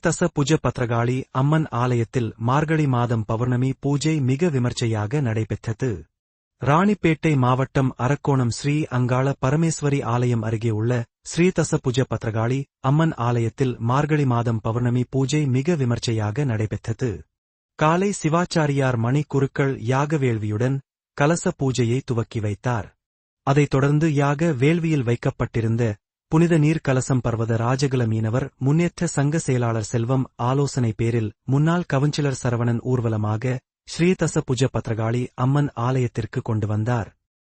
தச புஜ பத்ரகாளி அம்மன் ஆலயத்தில் மார்கழி மாதம் பௌர்ணமி பூஜை மிக விமர்சையாக நடைபெற்றது. ராணிப்பேட்டை மாவட்டம் அரக்கோணம் ஸ்ரீ அங்காள பரமேஸ்வரி ஆலயம் அருகே உள்ள ஸ்ரீ தச புஜ பத்ரகாளி அம்மன் ஆலயத்தில் மார்கழி மாதம் பௌர்ணமி பூஜை மிக விமர்சையாக நடைபெற்றது. காலை சிவாச்சாரியார் மணி குருக்கள் யாக வேள்வியுடன் கலச பூஜையை துவக்கி வைத்தார். அதைத் தொடர்ந்து யாக வேள்வியில் வைக்கப்பட்டிருந்த புனித நீர் கலசம் பர்வத ராஜகுல மீனவர் முன்னேற்ற சங்க செயலாளர் செல்வம் ஆலோசனை பேரில் முன்னாள் கவுன்சிலர் சரவணன் ஊர்வலமாக ஸ்ரீ தச புஜ பத்ரகாளி அம்மன் ஆலயத்திற்கு கொண்டு வந்தார்.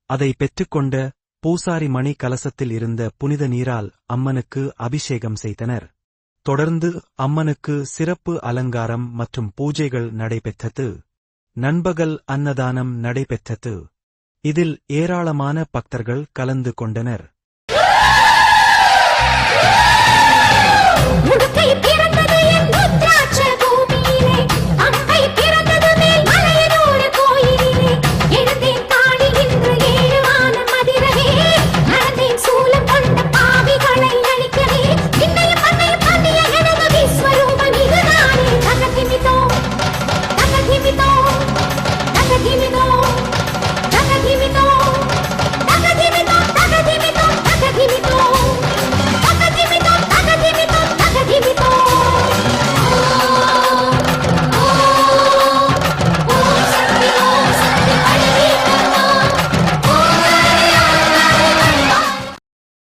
அதை பெற்றுக்கொண்ட பூசாரி மணி கலசத்தில் இருந்த புனித நீரால் அம்மனுக்கு அபிஷேகம் செய்தனர். தொடர்ந்து அம்மனுக்கு சிறப்பு அலங்காரம் மற்றும் பூஜைகள் நடைபெற்றது. நண்பகல் அன்னதானம் நடைபெற்றது. இதில் ஏராளமான பக்தர்கள் கலந்து கொண்டனர்.